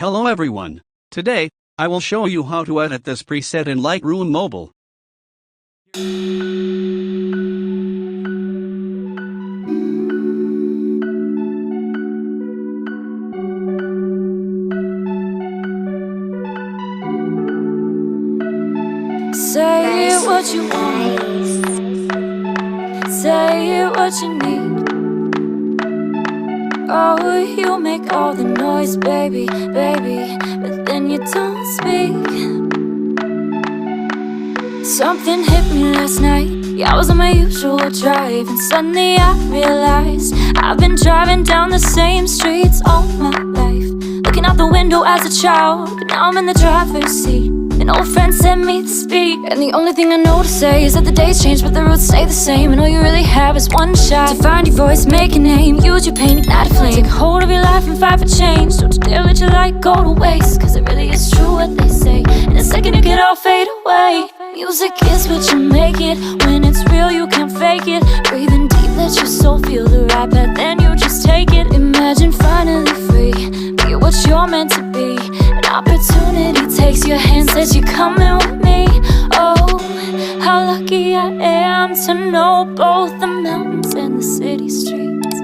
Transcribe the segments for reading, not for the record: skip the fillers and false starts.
Hello everyone. Today, I will show you how to edit this preset in Lightroom Mobile. Say it what you want, say it what you need. Oh, you make all the noise, baby, baby, but then you don't speak. Something hit me last night. Yeah, I was on my usual drive, and suddenly I realized I've been driving down the same streets all my life, looking out the window as a child, but now I'm in the driver's seat. An old friend sent me to speak, and the only thing I know to say is that the days change but the roots stay the same. And all you really have is one shot to find your voice, make a name, use your pain, ignite a flame. Take hold of your life and fight for change. Don't you dare let your light go to waste, cause it really is true what they say. In a second it could all fade away. Music is what you make it. When it's real you can't fake it. Breathing deep, let your soul feel the right path, then you just take it. Imagine finally free, be what you're meant to be. An opportunity takes your hand, says you're coming with me. Oh, how lucky I am to know both the mountains and the city streets.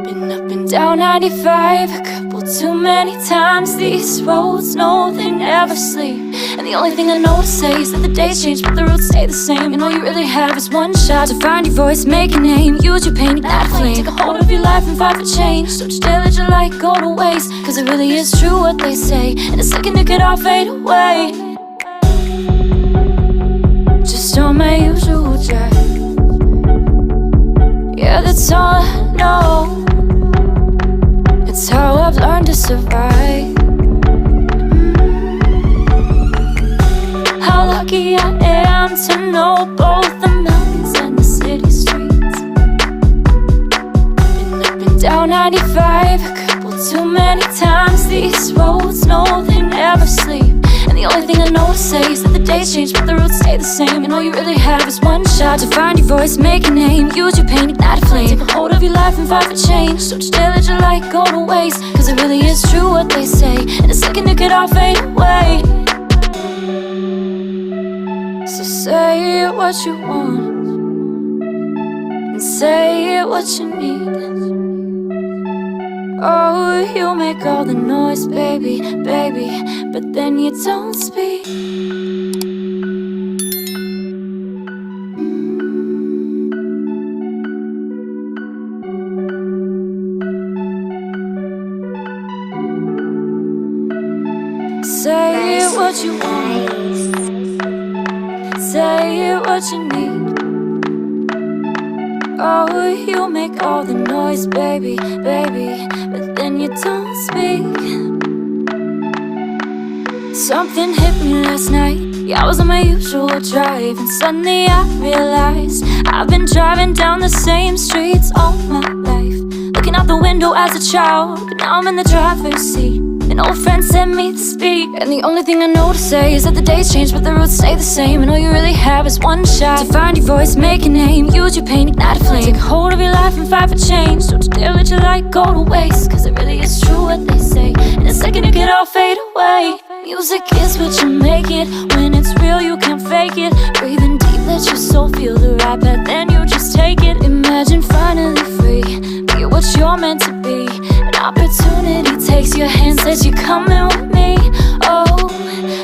Been up and down 95 a couple too many times. These roads know they never sleep, and the only thing I know to say is that the days change but the roots stay the same. And all you really have is one shot to find your voice, make a name, use your pain, ignite a flame. Take a hold of your life and fight for change. Don't you dare let your light go to waste, cause it really is true what they say. In a second it could all fade away. Just on my usual drive, yeah, that's all I know. It's how I've learned to survive. How lucky I am to know both the mountains and the city streets. Been up and down 95 a couple too many times. These roads know they never sleep, and the only thing I know to say is that the days change but the roots stay the same. And all you really have is one shot to find your voice, make a name, use your pain, ignite a flame. Take a hold of your life and fight for change. Don't you dare let your light go to waste, cause it really is true what they say. In a second it could all fade away. So say it what you want, and say it what you need. Oh, you make all the noise, baby, baby, but then you don't speak. Say it what you want, say it what you need. Oh, you make all the noise, baby, baby, but then you don't speak. Something hit me last night. Yeah, I was on my usual drive, and suddenly I realized I've been driving down the same streets all my life, looking out the window as a child, but now I'm in the driver's seat. An old friend sent me to speak, and the only thing I know to say is that the days change but the roots stay the same. And all you really have is one shot to find your voice, make a name, use your pain, ignite a flame. Take hold of your life and fight for change. Don't you dare let your light go to waste, cause it really is true what they say. In a second it could all fade away. Music is what you make it. When it's real you can't fake it. Breathing deep, let your soul feel the right path, then you just take it. Imagine finally free, be what you're meant to be. An opportunity takes your hand, says you're coming with me. Oh,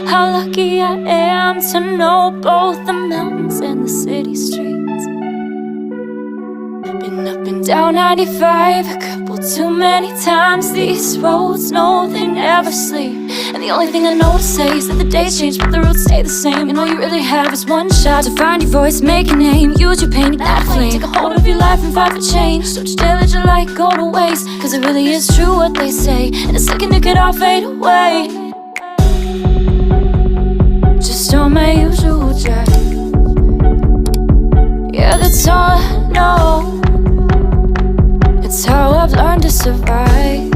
how lucky I am to know both the mountains and the city streets. Been up and down 95 a couple too many times. These roads know they never sleep, and the only thing I know to say is that the days change but the roots stay the same. And all you really have is one shot to find your voice, make a name, use your pain, ignite a flame. Take a hold of your life and fight for change. Don't you dare let your light go to waste, cause it really is true what they say. In a second it could all fade away. Just on my usual drive, yeah, that's all I know. It's how I've learned to survive.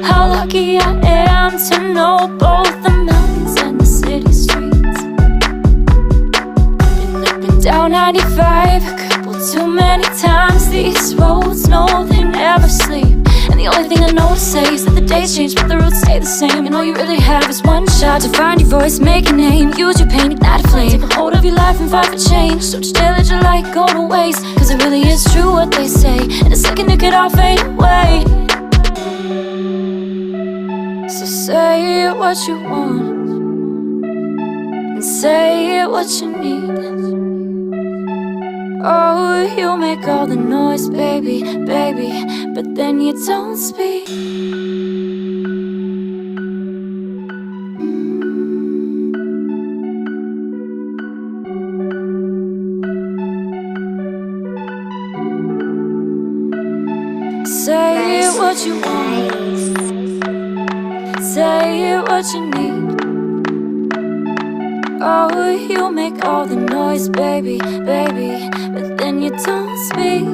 How lucky I am to know both the mountains and the city streets. Been up and down 95 a couple too many times. These roads know they never never sleep. And the only thing I know to say is that the days change but the roots stay the same. And all you really have is one shot to find your voice, make a name, use your pain, ignite a flame. Take a hold of your life and fight for change. Don't you dare let your light go to waste, cause it really is true what they say. In a second it could all fade away. So say what you want, and say what you need. Oh, you make all the noise, baby, baby, but then you don't speak. Say what you want, say what you need. Oh, you make all the noise, baby, baby, but then you don't speak.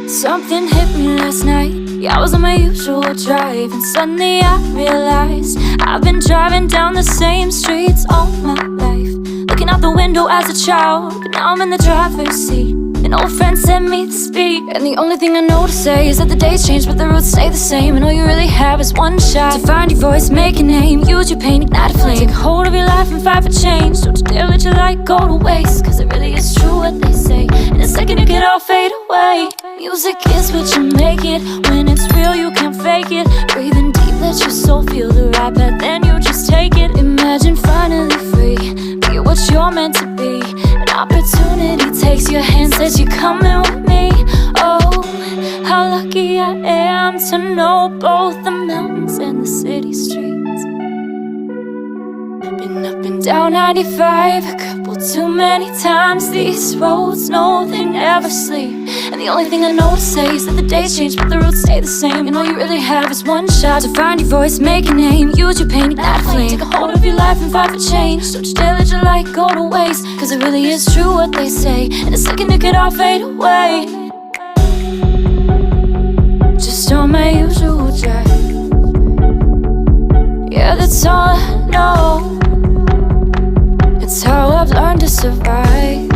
Something hit me last night. Yeah, I was on my usual drive, and suddenly I realized I've been driving down the same streets all my life, looking out the window as a child, but now I'm in the driver's seat. An old friend sent me to speak, and the only thing I know to say is that the days change but the roots stay the same. And all you really have is one shot to find your voice, make a name, use your pain, ignite a flame. Take hold of your life and fight for change. Don't you dare let your light go to waste, cause it really is true what they say. In a second it could all fade away. Music is what you make it. When it's real you can't fake it. Breathing deep, let your soul feel the right path, then you just take it. Imagine finally free, be what you're meant to be. An opportunity takes your hand, says you're coming with me. Oh, how lucky I am to know both the mountains and the city streets. Been up and down 95 a couple too many times. These roads, no, they never sleep. And the only thing I know to say is that the days change but the roots stay the same. And all you really have is one shot to find your voice, make a name, use your pain, ignite a flame. Take a hold of your life and fight for change. Don't you dare let your light go to waste, cause it really is true what they say. In a second it could all fade away. Just on my usual drive, yeah, that's all I know. It's how I've learned to survive.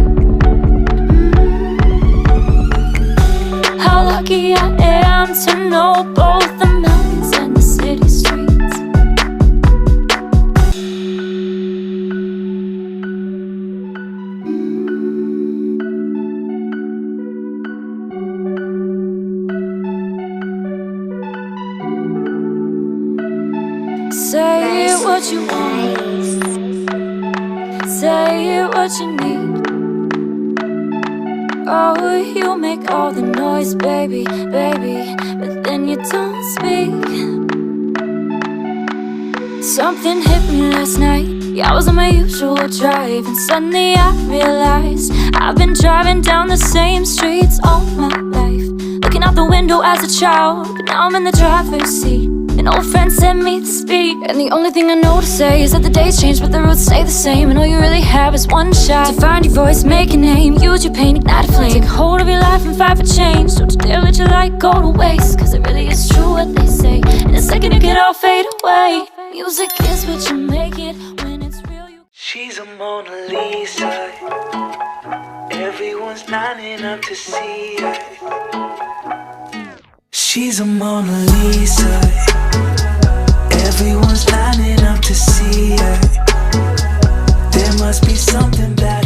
How lucky I am to know both the mountains and the city streets. Say what you want, say what you need. Oh, you make all the noise, baby, baby, but then you don't speak. Something hit me last night. Yeah, I was on my usual drive, and suddenly I realized I've been driving down the same streets all my life, looking out the window as a child, but now I'm in the driver's seat. An old friend sent me to speak, and the only thing I know to say is that the days change but the roots stay the same. And all you really have is one shot to find your voice, make a name, use your pain, ignite a flame. Take hold of your life and fight for change. Don't you dare let your light go to waste, cause it really is true what they say. In a second it could all fade away. Music is what you make it. When it's real you... She's a Mona Lisa, everyone's lining up to see her. She's a Mona Lisa, everyone's lining up to see her. There must be something about